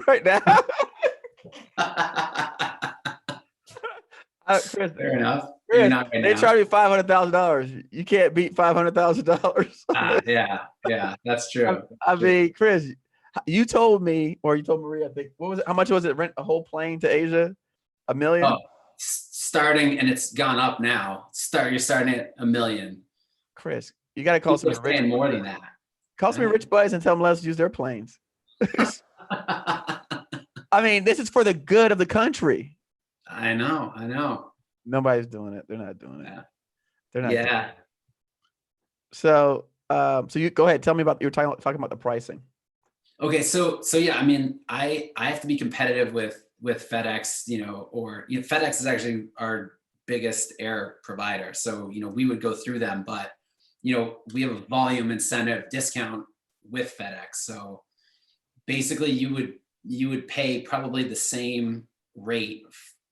right now. Chris, Fair enough. Maybe not right they now. charge me $500,000. You can't beat $500,000. Yeah, that's true. I mean, Chris, you told me, or you told Maria, I think, what was it? How much was it? Rent a whole plane to Asia? $1 million? Oh, starting, and it's gone up now. You're starting at $1 million. Chris, you got to call some People of are your rich. paying more than that. Call some of your rich buddies and tell them let's use their planes. I mean, this is for the good of the country. I know. Nobody's doing it. They're not doing it. Yeah. They're not. Yeah. So, so you go ahead. Tell me about, you were talking about the pricing. Okay. So yeah, I mean, I have to be competitive with FedEx, or FedEx is actually our biggest air provider. So, we would go through them, but, we have a volume incentive discount with FedEx. So basically you would pay probably the same rate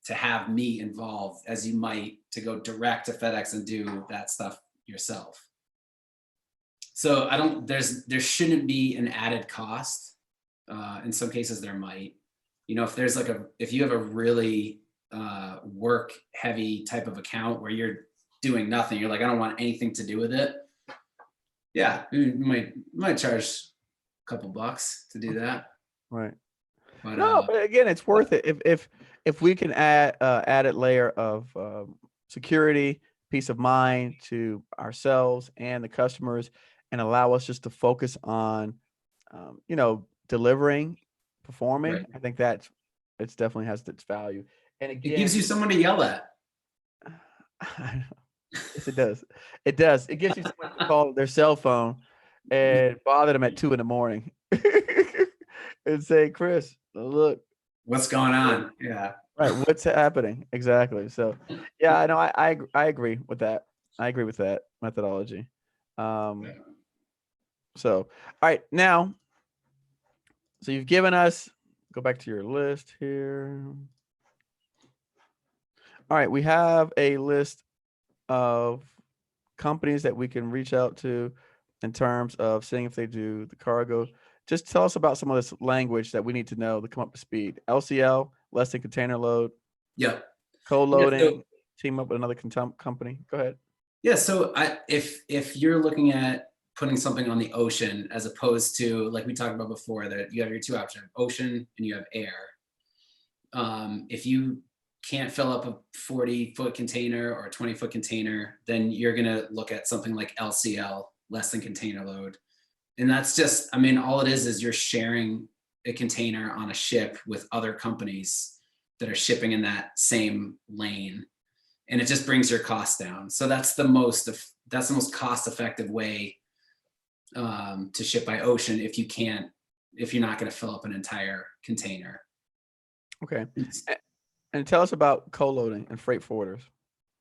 to have me involved as you might to go direct to FedEx and do that stuff yourself. So there shouldn't be an added cost. In some cases there might, if you have a really work heavy type of account where you're doing nothing, you're like, I don't want anything to do with it. Yeah, you might charge a couple bucks to do that. Right. But, no, but again, it's worth it if we can add added layer of security, peace of mind to ourselves and the customers, and allow us just to focus on, delivering, performing. Right. I think it's definitely has its value. And again, it gives you someone to yell at. Yes, it does. It does. It gives you someone to call their cell phone and bother them at 2 a.m. and say, Chris, look, What's going on? Yeah. right, what's happening? Exactly. So yeah, I know I agree with that. I agree with that methodology. So all right, now, so you've given us, go back to your list here. All right, we have a list of companies that we can reach out to in terms of seeing if they do the cargo. Just tell us about some of this language that we need to know to come up to speed. LCL, less than container load. Yep. Co-loading, Yeah, so, team up with another company. Go ahead. yeah. So if you're looking at putting something on the ocean, as opposed to, like we talked about before, that you have your two options, ocean and you have air. If you can't fill up a 40-foot container or a 20-foot container, then you're going to look at something like LCL, less than container load. And that's just, I mean, all it is you're sharing a container on a ship with other companies that are shipping in that same lane. And it just brings your costs down. So that's the most cost effective way to ship by ocean if you're not going to fill up an entire container. Okay. And tell us about co-loading and freight forwarders.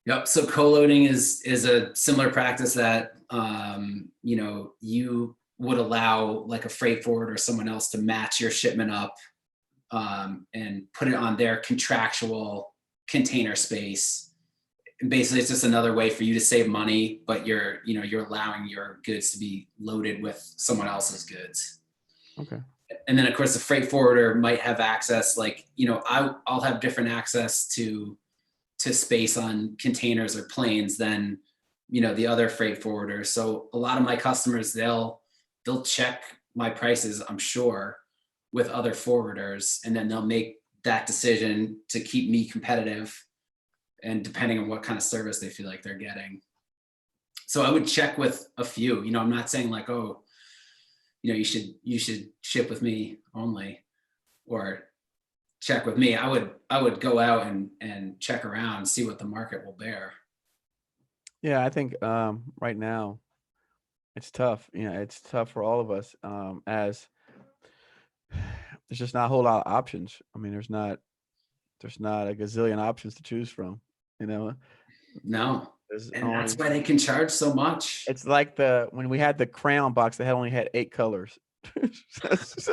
Yep. So co-loading is a similar practice that you would allow like a freight forwarder or someone else to match your shipment up and put it on their contractual container space. And basically, it's just another way for you to save money, but you're allowing your goods to be loaded with someone else's goods. Okay. And then of course the freight forwarder might have access, like, I'll have different access to space on containers or planes than, the other freight forwarders. So a lot of my customers, they'll check my prices, I'm sure, with other forwarders, and then they'll make that decision to keep me competitive, and depending on what kind of service they feel like they're getting. So I would check with a few, I'm not saying like, oh, you should ship with me only, or check with me. I would go out and check around, see what the market will bear. Yeah, I think right now it's tough. It's tough for all of us, as there's just not a whole lot of options. I mean, there's not a gazillion options to choose from. You know, No, there's and that's only why they can charge so much. it's like when we had the crayon box that only had 8 colors. that's,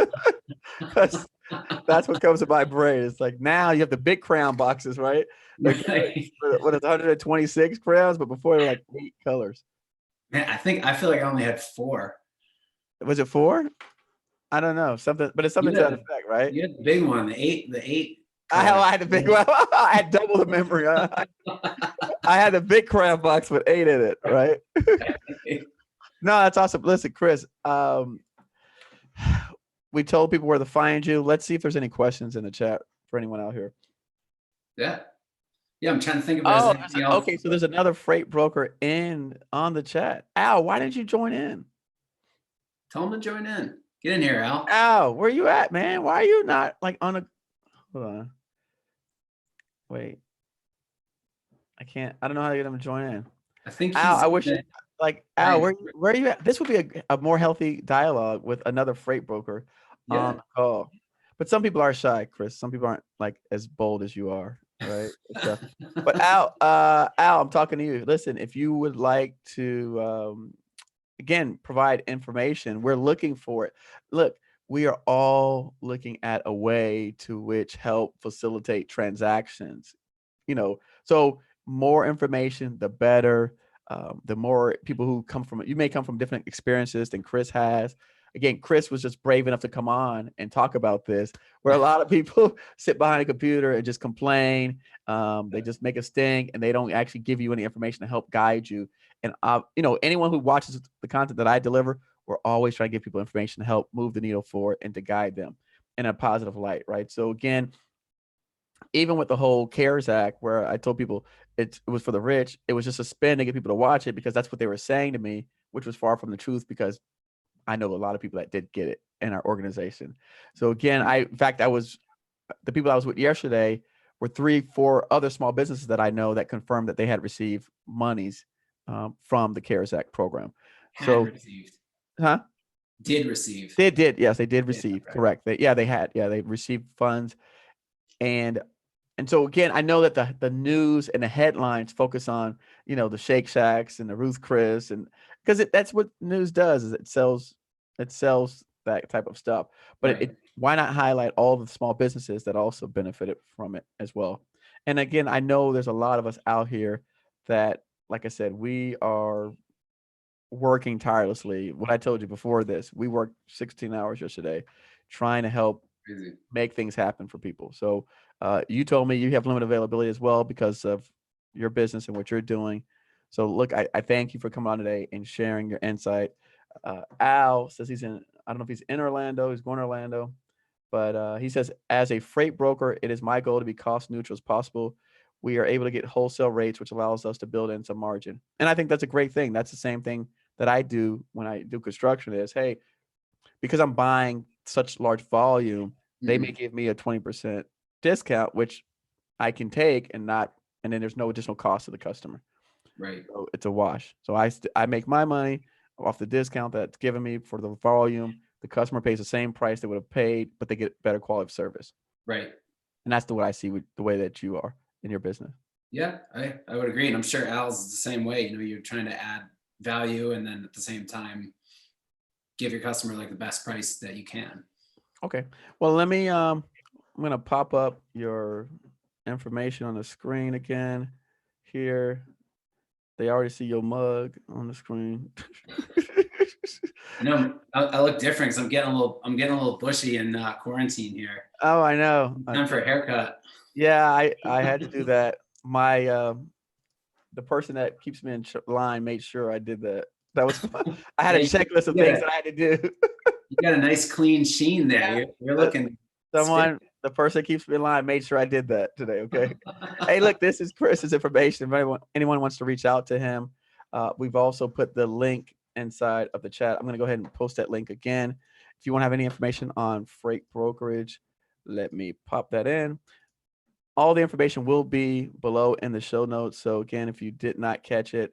that's that's what comes to my brain. It's like now you have the big crayon boxes, right? Like Right. what is 126 crayons, but before they were like 8 colors. Man, I feel like I only had 4. Was it 4? I don't know. Something, but it's something to that effect, right? You had the big one, the 8 I had the big one. I had double the memory. I had the big crayon box with 8 in it, right? No, that's awesome. Listen, Chris, we told people where to find you. Let's see if there's any questions in the chat for anyone out here. Yeah. Yeah, I'm trying to think if there's anything else. Okay, so there's another freight broker on the chat. Al, why didn't you join in? Tell them to join in. Get in here, Al. Al, where you at, man? Why are you not like on a? Hold on. Wait. I don't know how to get him to join in. I think Al, I wish like Al, Right. where are you at? This would be a more healthy dialogue with another freight broker on the call. But some people are shy, Chris. Some people aren't like as bold as you are, right? But Al, I'm talking to you. Listen, if you would like to again provide information, we're looking for it. Look, we are all looking at a way to which help facilitate transactions. So more information, the better. The more people who you may come from different experiences than Chris has. Again, Chris was just brave enough to come on and talk about this, where a lot of people sit behind a computer and just complain. They just make a stink and they don't actually give you any information to help guide you. And anyone who watches the content that I deliver, we're always trying to give people information to help move the needle forward and to guide them in a positive light, right? So again, even with the whole CARES Act, where I told people it was for the rich, it was just a spin to get people to watch it because that's what they were saying to me, which was far from the truth because I know a lot of people that did get it in our organization. So again, the people I was with yesterday were 3-4 other small businesses that I know that confirmed that they had received monies from the CARES Act program. Received. Huh? Did receive. They did. Yes, they did receive. Yeah, correct. They received funds. And so again, I know that the news and the headlines focus on, the Shake Shacks and the Ruth Chris, and because that's what news does, is it sells that type of stuff. But Right. why not highlight all the small businesses that also benefited from it as well? And again, I know there's a lot of us out here that, like I said, we are working tirelessly. What I told you before this, we worked 16 hours yesterday trying to help make things happen for people. So you told me you have limited availability as well because of your business and what you're doing. So look, I thank you for coming on today and sharing your insight. Al says I don't know if he's in Orlando, he's going to Orlando, but he says, as a freight broker, it is my goal to be cost neutral as possible. We are able to get wholesale rates, which allows us to build in some margin. And I think that's a great thing. That's the same thing that I do when I do construction is, hey, because I'm buying such large volume, they may give me a 20% discount, which I can take and then there's no additional cost to the customer. Right. So it's a wash. So I make my money off the discount that's given me for the volume. The customer pays the same price they would have paid, but they get better quality of service. Right. And that's the way I see the way that you are in your business. Yeah, I would agree. And I'm sure Al's the same way. You're trying to add value and then at the same time give your customer like the best price that you can. Okay. Well, let me I'm going to pop up your information on the screen again here. They already see your mug on the screen. I look different because I'm getting a little bushy in quarantine here. Oh, I know. Time for a haircut. Yeah, I had to do that. My the person that keeps me in line made sure I did that. That was fun. I had a checklist of things that I had to do. You got a nice clean sheen there. You're looking. The person that keeps me in line made sure I did that today. Okay. Hey, look, this is Chris's information. If anyone wants to reach out to him, we've also put the link inside of the chat. I'm going to go ahead and post that link again. If you want to have any information on freight brokerage, let me pop that in. All the information will be below in the show notes. So again, if you did not catch it,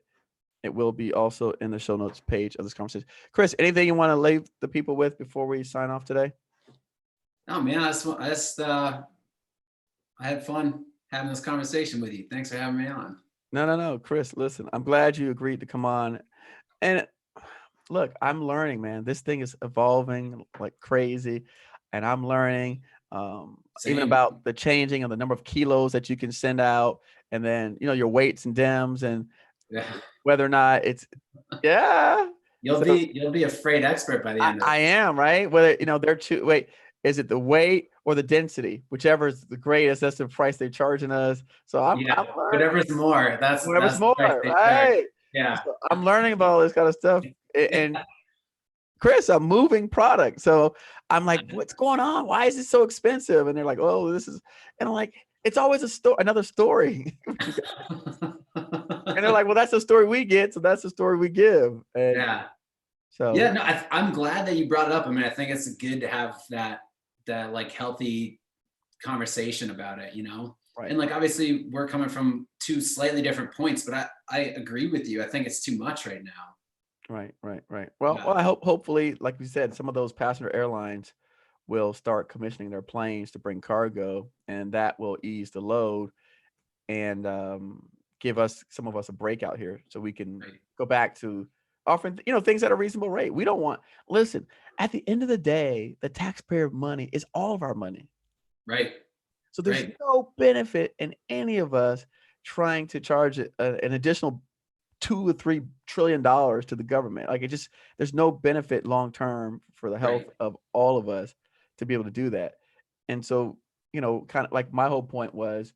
it will be also in the show notes page of this conversation. Chris, anything you want to leave the people with before we sign off today? Oh man, I had fun having this conversation with you. Thanks for having me on. No, Chris, listen, I'm glad you agreed to come on. And look, I'm learning, man. This thing is evolving like crazy, and I'm learning even about the changing of the number of kilos that you can send out, and then your weights and dems, and whether or not it's You'll be a freight expert by the end of it. I am, right? Whether they're wait, is it the weight or the density? Whichever is the greatest, that's the price they're charging us. So I'm learning. Whatever's more, that's more, right? Yeah. So I'm learning about all this kind of stuff. And Chris, I'm moving product. So I'm like, what's going on? Why is it so expensive? And they're like, oh, this is, and I'm like, it's always another story. And they're like, well, that's the story we get. So that's the story we give. And I'm glad that you brought it up. I mean, I think it's good to have that like healthy conversation about it, Right. And like, obviously we're coming from two slightly different points, but I agree with you. I think it's too much right now. Right. Well, I hopefully, like we said, some of those passenger airlines will start commissioning their planes to bring cargo, and that will ease the load and give some of us a breakout here, so we can go back to offering, things at a reasonable rate. We don't want, listen, at the end of the day, the taxpayer money is all of our money. Right. So there's no benefit in any of us trying to charge an additional $2 or $3 trillion to the government. Like, there's no benefit long-term for the health of all of us to be able to do that. And so, kind of like my whole point was,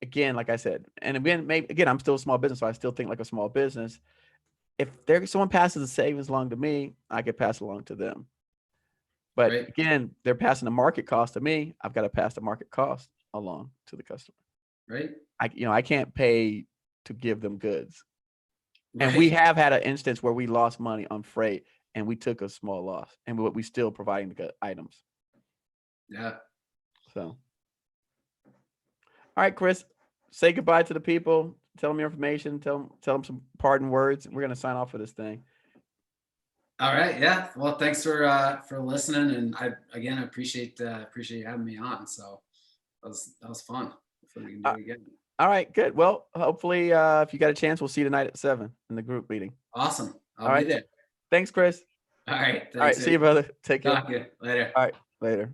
again, like I said, and again, I'm still a small business, so I still think like a small business. If someone passes a savings along to me, I could pass it along to them. But again, they're passing the market cost to me. I've got to pass the market cost along to the customer. Right. I can't pay to give them goods. And we have had an instance where we lost money on freight, and we took a small loss, and we still providing the good items. Yeah. So, all right, Chris, say goodbye to the people. Tell them your information. Tell them some parting words. We're gonna sign off for this thing. All right. Yeah. Well, thanks for listening, and I appreciate you having me on. So that was fun. Hopefully we can do it again. All right. Good. Well, hopefully, if you got a chance, we'll see you tonight at 7 in the group meeting. Awesome. I'll be there. Thanks, Chris. All right. Thanks. All right. See you, brother. Take care. Talk to you later. All right. Later.